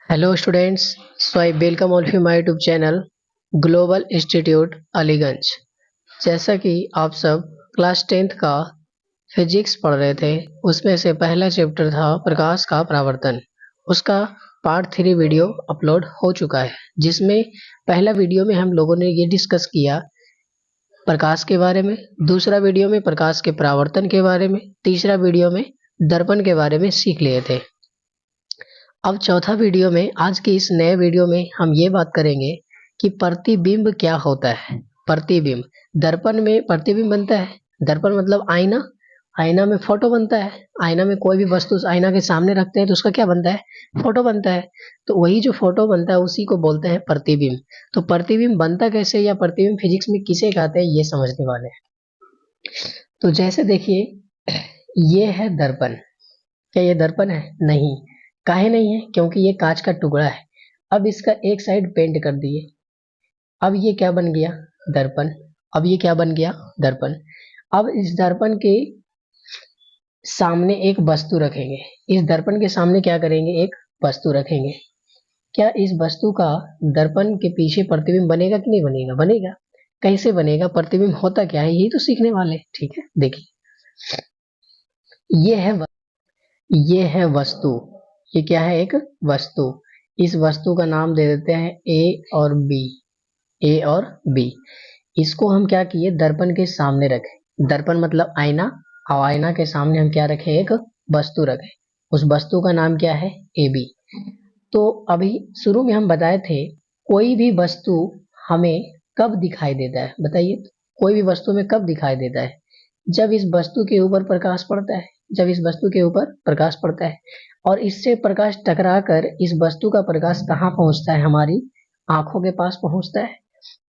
Hello students, so I welcome all of you my YouTube channel global institute Aliganj. जैसा कि आप सब class 10th का फिजिक्स पढ़ रहे थे, उसमें से पहला चैप्टर था प्रकाश का परावर्तन। उसका पार्ट 3 वीडियो अपलोड हो चुका है, जिसमें पहला वीडियो में हम लोगों ने ये डिस्कस किया प्रकाश के बारे में, दूसरा वीडियो में प्रकाश के परावर्तन के बारे में, तीसरा वीडियो में दर्पण के बारे में सीख लिए थे। अब चौथा वीडियो में, आज के इस नए वीडियो में हम ये बात करेंगे कि प्रतिबिंब क्या होता है। प्रतिबिंब, दर्पण में प्रतिबिंब बनता है। दर्पण मतलब आईना, आईना में फोटो बनता है। आईना में कोई भी वस्तु आईना के सामने रखते हैं तो उसका क्या बनता है? फोटो बनता है। तो वही जो फोटो बनता है उसी को बोलते हैं प्रतिबिंब। तो प्रतिबिंब बनता कैसे या प्रतिबिंब फिजिक्स में किसे कहते हैं ये समझने वाले हैं। तो जैसे देखिए, ये है दर्पण। क्या ये दर्पण है? नहीं। काहे नहीं है? क्योंकि ये कांच का टुकड़ा है। अब इसका एक साइड पेंट कर दिए, अब ये क्या बन गया? दर्पण। अब ये क्या बन गया? दर्पण। अब इस दर्पण के सामने एक वस्तु रखेंगे। इस दर्पण के सामने क्या करेंगे? एक वस्तु रखेंगे। क्या इस वस्तु का दर्पण के पीछे प्रतिबिंब बनेगा कि नहीं बनेगा? बनेगा। कैसे बनेगा? प्रतिबिंब होता क्या है, यही तो सीखने वाले। ठीक है, देखिए, ये है ये है वस्तु। ये क्या है? एक वस्तु। इस वस्तु का नाम दे देते हैं ए और बी। ए और बी, इसको हम क्या किए? दर्पण के सामने रखे। दर्पण मतलब आईना, और आईना के सामने हम क्या रखे? एक वस्तु रखे। उस वस्तु का नाम क्या है? A B. तो अभी शुरू में हम बताए थे, कोई भी वस्तु हमें कब दिखाई देता है? बताइए तो, कोई भी वस्तु में कब दिखाई देता है? जब इस वस्तु के ऊपर प्रकाश पड़ता है। जब इस वस्तु के ऊपर प्रकाश पड़ता है और इससे प्रकाश टकराकर इस वस्तु का प्रकाश कहाँ पहुंचता है? हमारी आंखों के पास पहुंचता है,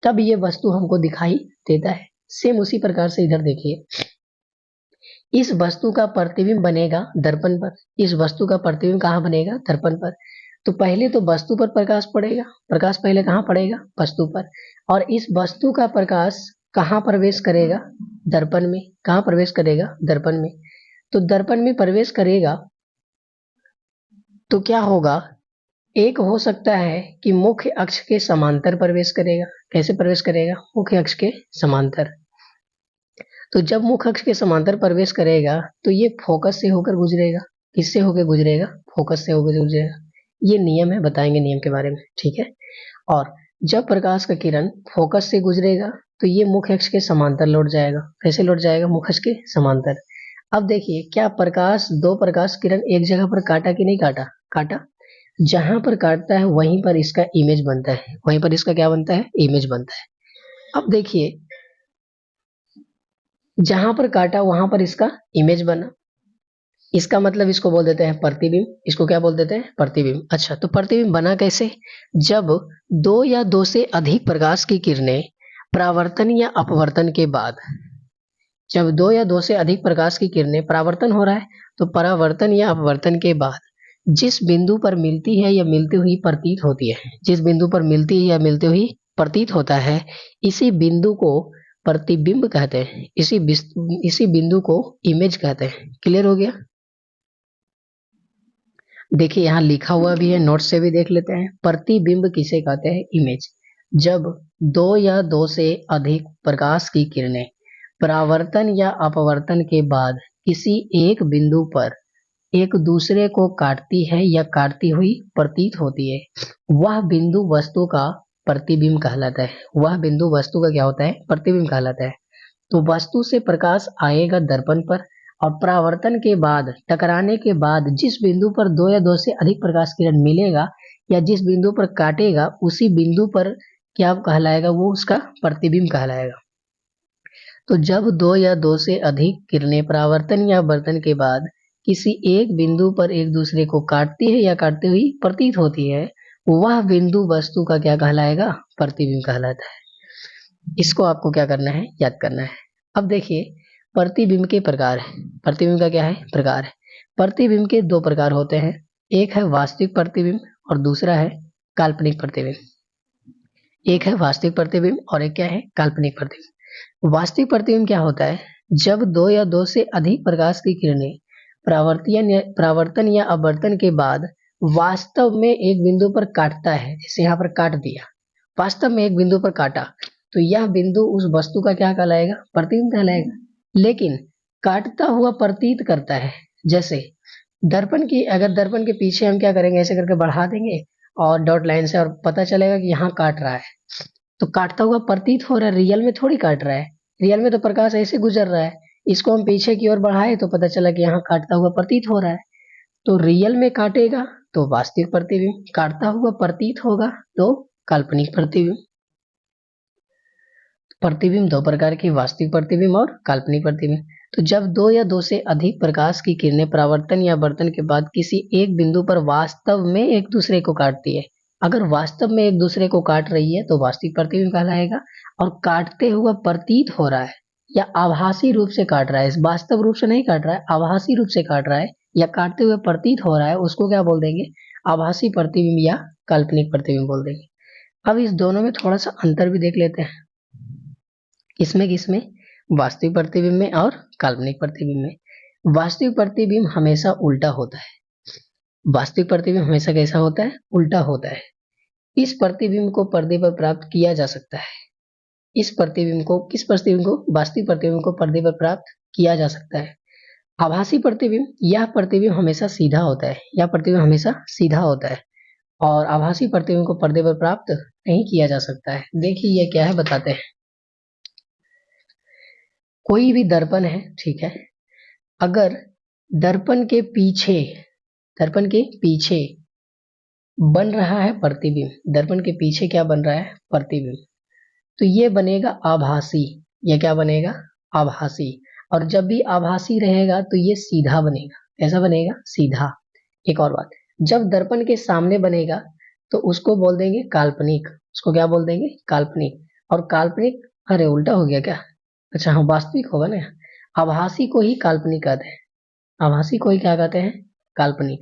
तब ये वस्तु हमको दिखाई देता है। सेम उसी प्रकार से इधर देखिए, इस वस्तु का प्रतिबिंब बनेगा दर्पण पर। इस वस्तु का प्रतिबिंब कहाँ बनेगा? दर्पण पर। तो पहले तो वस्तु पर प्रकाश पड़ेगा। प्रकाश पहले कहाँ पड़ेगा? वस्तु पर। और इस वस्तु का प्रकाश कहाँ प्रवेश करेगा? दर्पण में। कहाँ प्रवेश करेगा? दर्पण में। तो दर्पण में प्रवेश करेगा तो क्या होगा? एक हो सकता है कि मुख्य अक्ष के समांतर प्रवेश करेगा। कैसे प्रवेश करेगा? मुख्य अक्ष के समांतर। तो जब मुख्य अक्ष के समांतर प्रवेश करेगा तो ये फोकस से होकर गुजरेगा। किससे होकर गुजरेगा? फोकस से होकर गुजरेगा। ये नियम है, बताएंगे नियम के बारे में। ठीक है। और जब प्रकाश का किरण फोकस से गुजरेगा तो ये मुख्य अक्ष के समांतर लौट जाएगा। कैसे लौट जाएगा? मुख्य अक्ष के समांतर। अब देखिए, क्या प्रकाश, दो प्रकाश किरण एक जगह पर काटा कि नहीं काटा? काटा। जहां पर काटता है वहीं पर इसका इमेज बनता है। वहीं पर इसका क्या बनता है? इमेज बनता है। अब देखिए, जहां पर काटा वहां पर इसका इमेज बना। इसका मतलब इसको बोल देते हैं प्रतिबिंब। इसको क्या बोल देते हैं? प्रतिबिंब। अच्छा, तो प्रतिबिंब बना कैसे? जब दो या दो से अधिक प्रकाश की किरणें परावर्तन या अपवर्तन के बाद, जब दो या दो से अधिक प्रकाश की किरणें परावर्तन हो रहा है, तो परावर्तन या अपवर्तन के बाद जिस बिंदु पर मिलती है या मिलती हुई प्रतीत होती है, जिस बिंदु पर मिलती है या मिलती हुई प्रतीत होता है, इसी बिंदु को प्रतिबिंब कहते हैं। इसी बिंदु को इमेज कहते हैं। क्लियर हो गया? देखिए, यहाँ लिखा हुआ भी है, नोट से भी देख लेते हैं। प्रतिबिंब किसे कहते हैं? इमेज। जब दो या दो से अधिक प्रकाश की किरणें परावर्तन या अपवर्तन के बाद किसी एक बिंदु पर एक दूसरे को काटती है या काटती हुई प्रतीत होती है, वह बिंदु वस्तु का प्रतिबिंब कहलाता है। वह बिंदु वस्तु का क्या होता है? प्रतिबिंब कहलाता है। तो वस्तु से प्रकाश आएगा दर्पण पर, और परावर्तन के बाद, टकराने के बाद जिस बिंदु पर दो या दो से अधिक प्रकाश किरण मिलेगा या जिस बिंदु पर काटेगा, उसी बिंदु पर क्या कहलाएगा? वो उसका प्रतिबिंब कहलाएगा। तो जब दो या दो से अधिक किरणें परावर्तन या अपवर्तन के बाद किसी एक बिंदु पर एक दूसरे को काटती है या काटती हुई प्रतीत होती है, वह बिंदु वस्तु का क्या कहलाएगा? प्रतिबिंब कहलाता है। इसको आपको क्या करना है? याद करना है। अब देखिए, प्रतिबिंब के प्रकार है। प्रतिबिंब का क्या है? प्रकार है। प्रतिबिंब के दो प्रकार होते हैं, एक है वास्तविक प्रतिबिंब और दूसरा है काल्पनिक प्रतिबिंब। एक है वास्तविक प्रतिबिंब और एक क्या है? काल्पनिक प्रतिबिंब। वास्तविक प्रतिबिंब क्या होता है? जब दो या दो से अधिक प्रकाश की किरणें परावर्तन या अपवर्तन के बाद वास्तव में एक बिंदु पर काटता है, जैसे यहाँ पर काट दिया, वास्तव में एक बिंदु पर काटा, तो यह बिंदु उस वस्तु का क्या कहलाएगा? प्रतिबिंब कहलाएगा। लेकिन काटता हुआ प्रतीत करता है, जैसे दर्पण की, अगर दर्पण के पीछे हम क्या करेंगे, ऐसे करके बढ़ा देंगे और डॉट लाइन से, और पता चलेगा कि यहाँ काट रहा है, तो काटता हुआ प्रतीत हो रहा है, रियल में थोड़ी काट रहा है, रियल में तो प्रकाश ऐसे गुजर रहा है। इसको हम पीछे की ओर बढ़ाए तो पता चला कि यहाँ काटता हुआ प्रतीत हो रहा है। तो रियल में काटेगा तो वास्तविक प्रतिबिंब, काटता हुआ प्रतीत होगा तो काल्पनिक प्रतिबिंब। प्रतिबिंब दो प्रकार की, वास्तविक प्रतिबिंब और काल्पनिक प्रतिबिंब। तो जब दो या दो से अधिक प्रकाश की किरणें परावर्तन या अपवर्तन के बाद किसी एक बिंदु पर वास्तव में एक दूसरे को काटती है, अगर वास्तव में एक दूसरे को काट रही है तो वास्तविक प्रतिबिंब कहलाएगा। और काटते हुआ प्रतीत हो रहा है या आभासी रूप से काट रहा है, वास्तव रूप से नहीं काट रहा है, आभासी रूप से काट रहा है या काटते हुए प्रतीत हो रहा है, उसको क्या बोल देंगे? आभासी प्रतिबिंब या काल्पनिक प्रतिबिंब बोल देंगे। अब इस दोनों में थोड़ा सा अंतर भी देख लेते हैं। किसमें किसमें? वास्तविक प्रतिबिंब में और काल्पनिक प्रतिबिंब में। वास्तविक प्रतिबिंब हमेशा उल्टा होता है। वास्तविक प्रतिबिंब हमेशा कैसा होता है? उल्टा होता है। इस प्रतिबिंब को पर्दे पर प्राप्त किया जा सकता है। इस प्रतिबिंब को, किस प्रतिबिंब को? वास्तविक प्रतिबिंब को पर्दे पर प्राप्त किया जा सकता है। आभासी प्रतिबिंब, यह प्रतिबिंब हमेशा सीधा होता है, यह प्रतिबिंब हमेशा सीधा होता है और आभासी प्रतिबिंब को पर्दे पर प्राप्त नहीं किया जा सकता है। देखिए ये क्या है, बताते हैं। कोई भी दर्पण है, ठीक है, अगर दर्पण के पीछे बन रहा है प्रतिबिंब, दर्पण के पीछे क्या बन रहा है? प्रतिबिंब, तो ये बनेगा आभासी। ये क्या बनेगा? आभासी। और जब भी आभासी रहेगा तो ये सीधा बनेगा। कैसा बनेगा? सीधा। एक और बात, जब दर्पण के सामने बनेगा तो उसको बोल देंगे काल्पनिक। उसको क्या बोल देंगे? काल्पनिक। और काल्पनिक, अरे उल्टा हो गया क्या? अच्छा हाँ, वास्तविक होगा ना। आभासी को ही काल्पनिक कहते हैं, आभासी को ही क्या कहते हैं? काल्पनिक।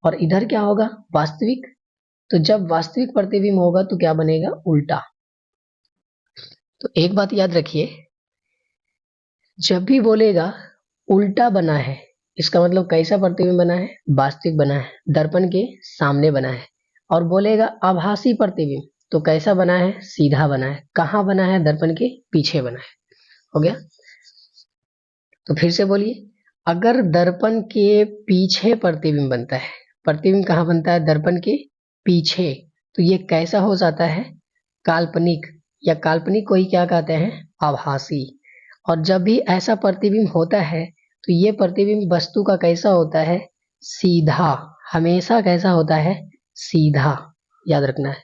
और इधर क्या होगा? वास्तविक। तो जब वास्तविक प्रतिबिंब होगा तो क्या बनेगा? उल्टा। तो एक बात याद रखिए, जब भी बोलेगा उल्टा बना है, इसका मतलब कैसा प्रतिबिंब बना है? वास्तविक बना है, दर्पण के सामने बना है। और बोलेगा आभासी प्रतिबिंब, तो कैसा बना है? सीधा बना है। कहाँ बना है? दर्पण के पीछे बना है। हो गया? तो फिर से बोलिए, अगर दर्पण के पीछे प्रतिबिंब बनता है, प्रतिबिंब कहाँ बनता है? दर्पण के पीछे, तो ये कैसा हो जाता है? काल्पनिक। या काल्पनिक को ही क्या कहते हैं? आभासी। और जब भी ऐसा प्रतिबिंब होता है तो ये प्रतिबिंब वस्तु का कैसा होता है? सीधा। हमेशा कैसा होता है? सीधा, याद रखना है।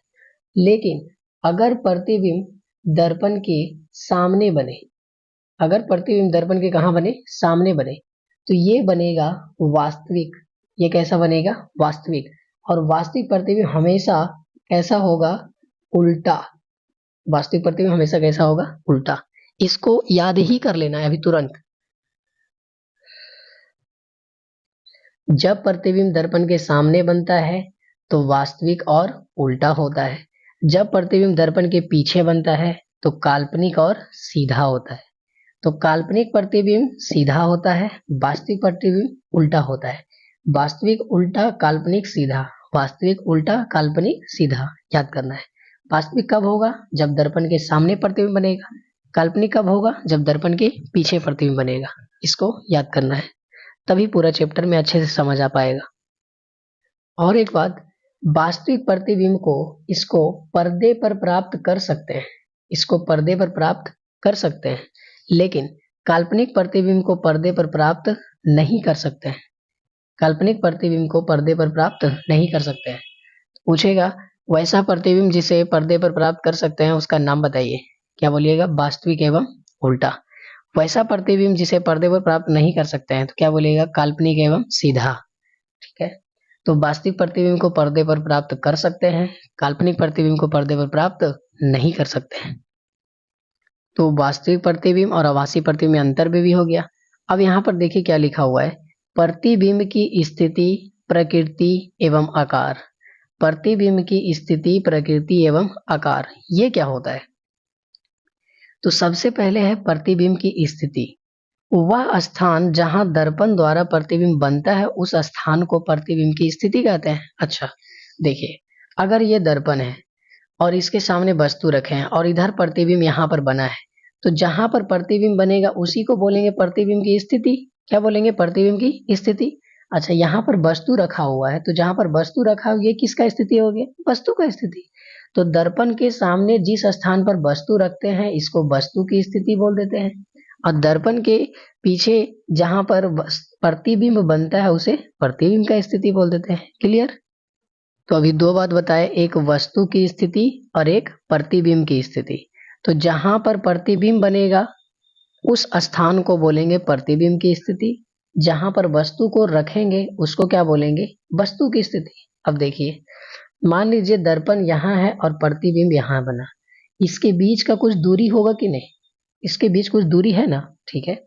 लेकिन अगर प्रतिबिंब दर्पण के सामने बने, अगर प्रतिबिंब दर्पण के कहाँ बने? सामने बने, तो ये बनेगा वास्तविक। ये कैसा बनेगा? वास्तविक। और वास्तविक प्रतिबिंब हमेशा कैसा होगा? उल्टा। वास्तविक प्रतिबिंब हमेशा कैसा होगा? उल्टा। इसको याद ही कर लेना है अभी तुरंत। जब प्रतिबिंब दर्पण के सामने बनता है तो वास्तविक और उल्टा होता है। जब प्रतिबिंब दर्पण के पीछे बनता है तो काल्पनिक और सीधा होता है। तो काल्पनिक प्रतिबिंब सीधा होता है, वास्तविक प्रतिबिंब उल्टा होता है। वास्तविक उल्टा, काल्पनिक सीधा, वास्तविक उल्टा, काल्पनिक सीधा, याद करना है। वास्तविक कब होगा? जब दर्पण के सामने प्रतिबिंब बनेगा। काल्पनिक कब होगा? जब दर्पण के पीछे प्रतिबिंब बनेगा। इसको याद करना है, तभी पूरा चैप्टर में अच्छे से समझ आ पाएगा। और एक बात, वास्तविक प्रतिबिंब को, इसको पर्दे पर प्राप्त कर सकते हैं, इसको पर्दे पर प्राप्त कर सकते हैं, लेकिन काल्पनिक प्रतिबिंब को पर्दे पर प्राप्त नहीं कर सकते हैं। काल्पनिक प्रतिबिंब को पर्दे पर प्राप्त नहीं कर सकते हैं। पूछेगा वैसा प्रतिबिंब जिसे पर्दे पर प्राप्त कर सकते हैं उसका नाम बताइए। क्या बोलिएगा? वास्तविक एवं उल्टा। वैसा प्रतिबिंब जिसे पर्दे पर प्राप्त नहीं कर सकते हैं तो क्या बोलिएगा? काल्पनिक एवं सीधा। ठीक है, तो वास्तविक प्रतिबिंब को पर्दे पर प्राप्त कर सकते हैं, काल्पनिक प्रतिबिंब को पर्दे पर प्राप्त नहीं कर सकते हैं। तो वास्तविक प्रतिबिंब और आभासी प्रतिबिंब में अंतर भी हो गया। अब यहाँ पर देखिए क्या लिखा हुआ है, प्रतिबिंब की स्थिति, प्रकृति एवं आकार। प्रतिबिंब की स्थिति, प्रकृति एवं आकार, ये क्या होता है? तो सबसे पहले है प्रतिबिंब की स्थिति। वह स्थान जहां दर्पण द्वारा प्रतिबिंब बनता है उस स्थान को प्रतिबिंब की स्थिति कहते हैं। अच्छा देखिए, अगर ये दर्पण है और इसके सामने वस्तु रखे हैं और इधर प्रतिबिंब यहाँ पर बना है, तो जहां पर प्रतिबिंब बनेगा उसी को बोलेंगे प्रतिबिंब की स्थिति। क्या बोलेंगे? प्रतिबिंब की स्थिति। अच्छा, यहाँ पर वस्तु रखा हुआ है, तो जहां पर वस्तु रखा हुआ, ये किसका स्थिति हो गया? वस्तु का स्थिति। तो दर्पण के सामने जिस स्थान पर वस्तु रखते हैं इसको वस्तु की स्थिति बोल देते हैं, और दर्पण के पीछे जहां पर प्रतिबिंब बनता है उसे प्रतिबिंब का स्थिति बोल देते हैं। क्लियर? तो अभी दो बात बताए, एक वस्तु की स्थिति और एक प्रतिबिंब की स्थिति। तो जहां पर प्रतिबिंब बनेगा उस स्थान को बोलेंगे प्रतिबिंब की स्थिति, जहां पर वस्तु को रखेंगे उसको क्या बोलेंगे? वस्तु की स्थिति। अब देखिए, मान लीजिए दर्पण यहाँ है और प्रतिबिंब यहाँ बना, इसके बीच का कुछ दूरी होगा कि नहीं? इसके बीच कुछ दूरी है ना, ठीक है।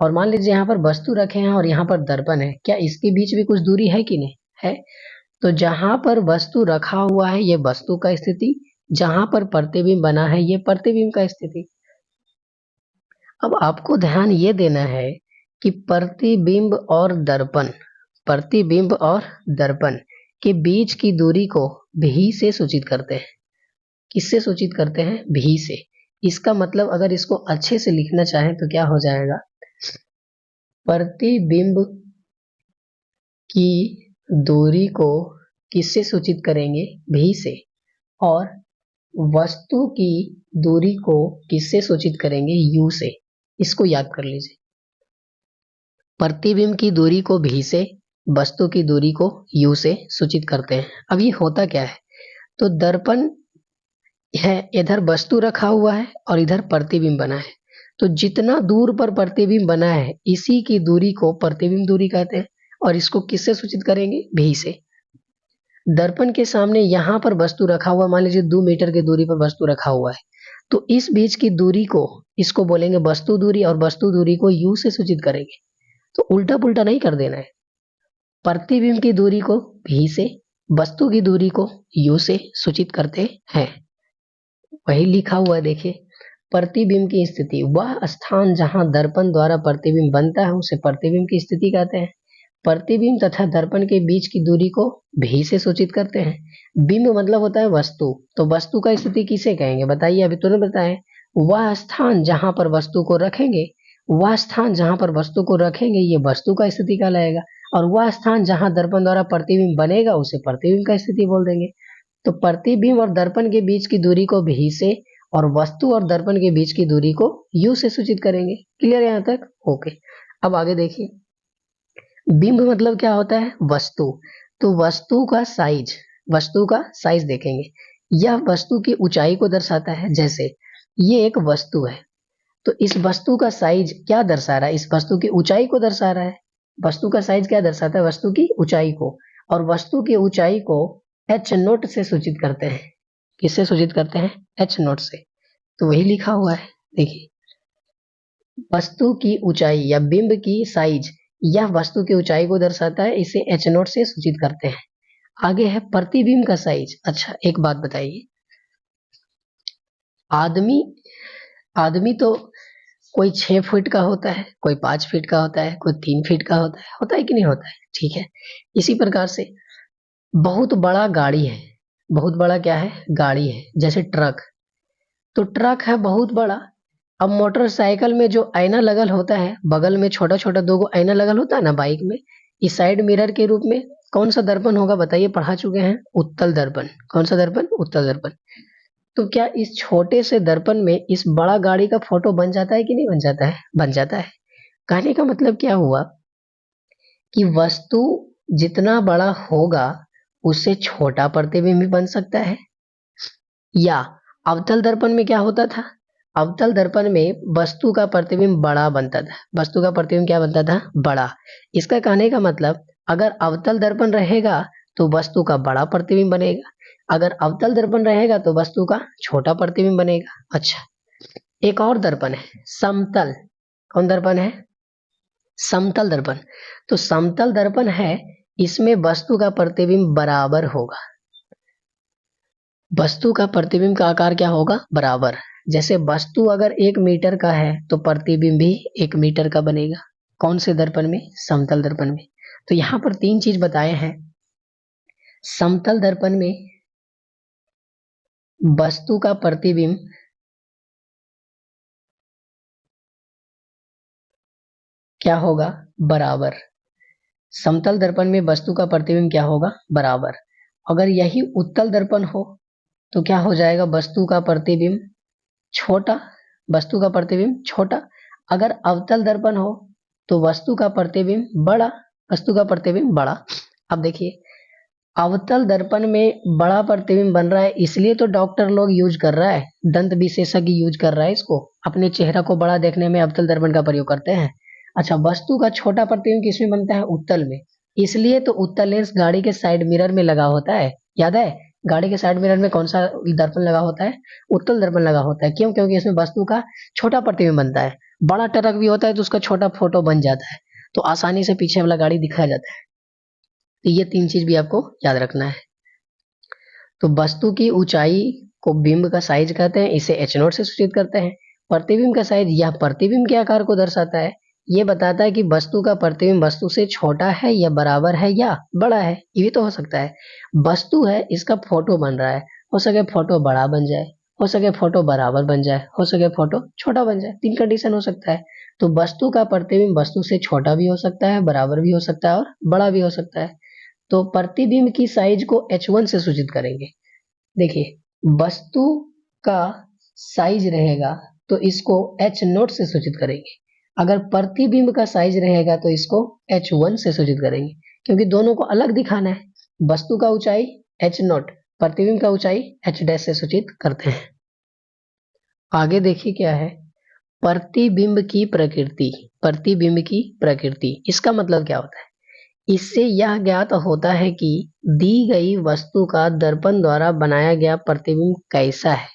और मान लीजिए यहाँ पर वस्तु रखे हैं और यहाँ पर दर्पण है, क्या इसके बीच भी कुछ दूरी है कि नहीं है? तो जहां पर वस्तु रखा हुआ है ये वस्तु का स्थिति, जहां पर प्रतिबिंब बना है ये प्रतिबिंब का स्थिति। अब आपको ध्यान ये देना है कि प्रतिबिंब और दर्पण के बीच की दूरी को भी से सूचित करते हैं। किससे सूचित करते हैं? भी से। इसका मतलब अगर इसको अच्छे से लिखना चाहें तो क्या हो जाएगा? प्रतिबिंब की दूरी को किससे सूचित करेंगे? भी से। और वस्तु की दूरी को किससे सूचित करेंगे? यू से। इसको याद कर लीजिए, प्रतिबिंब की दूरी को भी से, वस्तु की दूरी को यू से सूचित करते हैं। अब ये होता क्या है? तो दर्पण है, इधर वस्तु रखा हुआ है और इधर प्रतिबिंब बना है, तो जितना दूर पर प्रतिबिंब बना है इसी की दूरी को प्रतिबिंब दूरी कहते हैं, और इसको किससे सूचित करेंगे? भी से। दर्पण के सामने यहाँ पर वस्तु रखा हुआ, मान लीजिए 2 मीटर की दूरी पर वस्तु रखा हुआ है, तो इस बीच की दूरी को इसको बोलेंगे वस्तु दूरी, और वस्तु दूरी को यू से सूचित करेंगे। तो उल्टा पुल्टा नहीं कर देना है, प्रतिबिंब की दूरी को भी से, वस्तु की दूरी को यू से सूचित करते हैं। वही लिखा हुआ है, देखिए, प्रतिबिंब की स्थिति, वह स्थान जहां दर्पण द्वारा प्रतिबिंब बनता है उसे प्रतिबिंब की स्थिति कहते हैं। प्रतिबिंब तथा दर्पण के बीच की दूरी को भी से सूचित करते हैं। बिंब मतलब होता है वस्तु, तो वस्तु का स्थिति किसे कहेंगे? बताइए, अभी तुरंत बताएं। वह स्थान जहां पर वस्तु को रखेंगे, वह स्थान जहां पर वस्तु को रखेंगे ये वस्तु का स्थिति कहलाएगा, और वह स्थान जहां दर्पण द्वारा प्रतिबिंब बनेगा उसे प्रतिबिंब का स्थिति बोल देंगे। तो प्रतिबिंब और दर्पण के बीच की दूरी को भी से, और वस्तु और दर्पण के बीच की दूरी को यू से सूचित करेंगे। क्लियर यहाँ तक? ओके। अब आगे देखिए, बिंब मतलब क्या होता है? वस्तु। तो वस्तु का साइज देखेंगे, यह वस्तु की ऊंचाई को दर्शाता है। जैसे ये एक वस्तु है, तो इस वस्तु का साइज क्या दर्शा रहा है? इस वस्तु की ऊंचाई को दर्शा रहा है। वस्तु का साइज क्या दर्शाता है? वस्तु की ऊंचाई को, और वस्तु की ऊंचाई को एच नोट से सूचित करते हैं। किससे सूचित करते हैं? एच नोट से। तो वही लिखा हुआ है, देखिए, वस्तु की ऊंचाई या बिंब की साइज यह वस्तु की ऊंचाई को दर्शाता है, इसे एच नोट से सूचित करते हैं। आगे है प्रतिबिंब का साइज। अच्छा, एक बात बताइए, आदमी तो कोई 6 फीट का होता है, कोई 5 फीट का होता है, कोई 3 फीट का होता है कि नहीं होता है? ठीक है, इसी प्रकार से बहुत बड़ा गाड़ी है, बहुत बड़ा क्या है? गाड़ी है। जैसे ट्रक, तो ट्रक है बहुत बड़ा। अब मोटरसाइकिल में जो आईना लगल होता है, बगल में छोटा छोटा 2 गो आईना लगल होता है ना बाइक में, इस साइड मिरर के रूप में कौन सा दर्पण होगा? बताइए, पढ़ा चुके हैं, उत्तल दर्पण। कौन सा दर्पण? उत्तल दर्पण। तो क्या इस छोटे से दर्पण में इस बड़ा गाड़ी का फोटो बन जाता है कि नहीं बन जाता है? बन जाता है। कहने का मतलब क्या हुआ कि वस्तु जितना बड़ा होगा उससे छोटा प्रतिबिंब भी बन सकता है। या अवतल दर्पण में क्या होता था? अवतल दर्पण में वस्तु का प्रतिबिंब बड़ा बनता था। वस्तु का प्रतिबिंब क्या बनता था? बड़ा। इसका कहने का मतलब, अगर अवतल दर्पण रहेगा तो वस्तु का बड़ा प्रतिबिंब बनेगा, अगर अवतल दर्पण रहेगा तो वस्तु का छोटा प्रतिबिंब बनेगा। अच्छा, एक और दर्पण है, समतल। कौन दर्पण है? समतल दर्पण। तो समतल दर्पण है, इसमें वस्तु का प्रतिबिंब बराबर होगा। वस्तु का प्रतिबिंब का आकार क्या होगा? बराबर। जैसे वस्तु अगर 1 मीटर का है तो प्रतिबिंब भी 1 मीटर का बनेगा। कौन से दर्पण में? समतल दर्पण में। तो यहाँ पर 3 चीज बताए हैं। समतल दर्पण में वस्तु का प्रतिबिंब क्या होगा? बराबर। समतल दर्पण में वस्तु का प्रतिबिंब क्या होगा? बराबर। अगर यही उत्तल दर्पण हो तो क्या हो जाएगा? वस्तु का प्रतिबिंब छोटा, वस्तु का प्रतिबिंब छोटा। अगर अवतल दर्पण हो तो वस्तु का प्रतिबिंब बड़ा, वस्तु का प्रतिबिंब बड़ा। अब देखिए, अवतल दर्पण में बड़ा प्रतिबिंब बन रहा है, इसलिए तो डॉक्टर लोग यूज कर रहा है, दंत विशेषज्ञ यूज कर रहा है इसको, अपने चेहरा को बड़ा देखने में अवतल दर्पण का प्रयोग करते हैं। अच्छा, वस्तु का छोटा प्रतिबिंब किसमें बनता है? उत्तल में। इसलिए तो उत्तल लेंस गाड़ी के साइड मिरर में लगा होता है। याद है? गाड़ी के साइड मिरर में कौन सा दर्पण लगा होता है? उत्तल दर्पण लगा होता है। क्यों? क्योंकि इसमें वस्तु का छोटा प्रतिबिंब बनता है। बड़ा टरक भी होता है तो उसका छोटा फोटो बन जाता है, तो आसानी से पीछे वाला गाड़ी दिखाया जाता है। तो ये 3 चीज भी आपको याद रखना है। तो वस्तु की ऊंचाई को बिंब का साइज कहते हैं, इसे h0 से सूचित करते हैं। प्रतिबिंब का साइज यह प्रतिबिंब के आकार को दर्शाता है। ये बताता है कि वस्तु का प्रतिबिंब वस्तु से छोटा है या बराबर है या बड़ा है। ये भी तो हो सकता है। वस्तु है, इसका फोटो बन रहा है, हो सके फोटो बड़ा बन जाए, हो सके फोटो बराबर बन जाए, हो सके फोटो छोटा बन जाए। 3 कंडीशन हो सकता है। तो वस्तु का प्रतिबिंब वस्तु से छोटा भी हो सकता है, बराबर भी हो सकता है और बड़ा भी हो सकता है। तो प्रतिबिंब की साइज को h1 से सूचित करेंगे। देखिए, वस्तु का साइज रहेगा तो इसको h0 से सूचित करेंगे। अगर प्रतिबिंब का साइज रहेगा तो इसको h1 से सूचित करेंगे, क्योंकि दोनों को अलग दिखाना है। वस्तु का ऊंचाई h0, प्रतिबिंब का ऊंचाई h' से सूचित करते हैं। आगे देखिए क्या है, प्रतिबिंब की प्रकृति। प्रतिबिंब की प्रकृति, इसका मतलब क्या होता है? इससे यह ज्ञात होता है कि दी गई वस्तु का दर्पण द्वारा बनाया गया प्रतिबिंब कैसा है।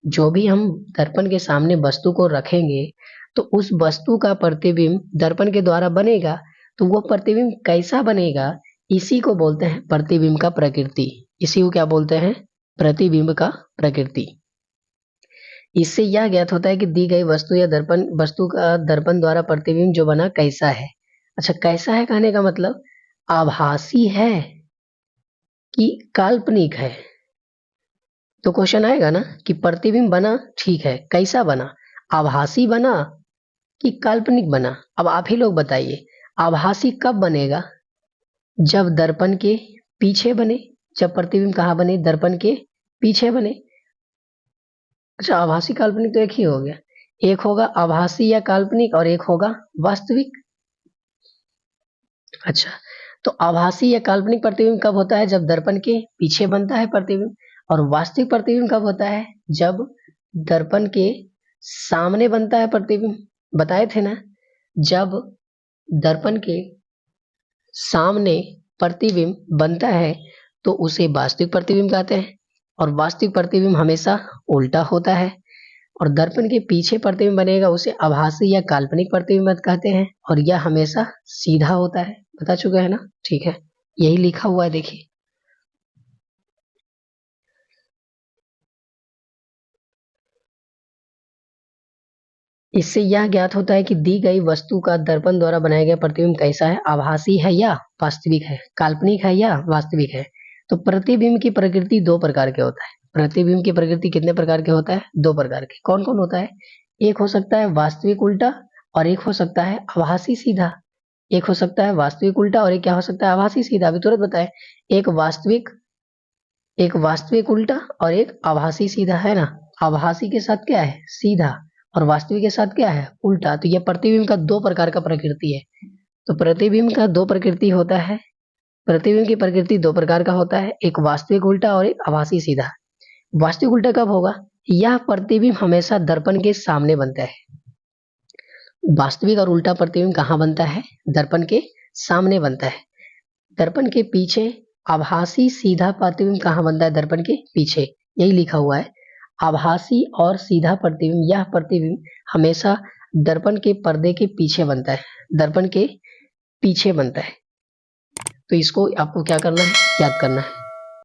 जो भी हम दर्पण के सामने वस्तु को रखेंगे तो उस वस्तु का प्रतिबिंब दर्पण के द्वारा बनेगा, तो वो प्रतिबिंब कैसा बनेगा, इसी को बोलते हैं प्रतिबिंब का प्रकृति। इसी को क्या बोलते हैं? प्रतिबिंब का प्रकृति। इससे यह ज्ञात होता है कि दी गई वस्तु या दर्पण, वस्तु का दर्पण द्वारा प्रतिबिंब जो बना कैसा है। अच्छा, कैसा है कहने का मतलब आभासी है कि काल्पनिक है। तो क्वेश्चन आएगा ना कि प्रतिबिंब बना, ठीक है, कैसा बना? आभासी बना कि काल्पनिक बना? अब आप ही लोग बताइए, आभासी कब बनेगा? जब दर्पण के पीछे बने। जब प्रतिबिंब कहाँ बने? दर्पण के पीछे बने। अच्छा, आभासी काल्पनिक तो एक ही हो गया। एक होगा आभासी या काल्पनिक और एक होगा वास्तविक। अच्छा, तो आभासी या काल्पनिक प्रतिबिंब कब होता है? जब दर्पण के पीछे बनता है प्रतिबिंब। और वास्तविक प्रतिबिंब कब होता है? जब दर्पण के सामने बनता है प्रतिबिंब। बताए थे ना, जब दर्पण के सामने प्रतिबिंब बनता है तो उसे वास्तविक प्रतिबिंब कहते हैं। और वास्तविक प्रतिबिंब हमेशा उल्टा होता है। और दर्पण के पीछे प्रतिबिंब बनेगा उसे आभासी या काल्पनिक प्रतिबिंब कहते हैं, और यह हमेशा सीधा होता है। बता चुके हैं ना? ठीक है, यही लिखा हुआ है, देखिए। इससे यह ज्ञात होता है कि दी गई वस्तु का दर्पण द्वारा बनाया गया प्रतिबिंब कैसा है, आभासी है या वास्तविक है, काल्पनिक है या वास्तविक है। तो प्रतिबिंब की प्रकृति 2 प्रकार के होता है। प्रतिबिंब की प्रकृति कितने प्रकार के होता है? 2 प्रकार के। कौन कौन होता है? एक हो सकता है वास्तविक उल्टा और एक हो सकता है आभासी सीधा। एक हो सकता है वास्तविक उल्टा और एक क्या हो सकता है? आभासी सीधा। अभी तुरंत बताए, एक वास्तविक उल्टा और एक आभासी सीधा, है ना। आभासी के साथ क्या है? सीधा। और वास्तविक के साथ क्या है? उल्टा। तो यह प्रतिबिंब का 2 प्रकार का प्रकृति है। तो प्रतिबिंब का 2 प्रकृति होता है। प्रतिबिंब की प्रकृति 2 प्रकार का होता है, एक वास्तविक उल्टा और एक आभासी सीधा। वास्तविक उल्टा कब होगा? यह प्रतिबिंब हमेशा दर्पण के सामने बनता है। वास्तविक और उल्टा प्रतिबिंब कहाँ बनता है? दर्पण के सामने बनता है। दर्पण के पीछे आभासी सीधा प्रतिबिंब कहाँ बनता है? दर्पण के पीछे। यही लिखा हुआ है, आभासी और सीधा प्रतिबिंब। यह प्रतिबिंब हमेशा दर्पण के पर्दे के पीछे बनता है, दर्पण के पीछे बनता है। तो इसको आपको क्या करना है? याद करना है।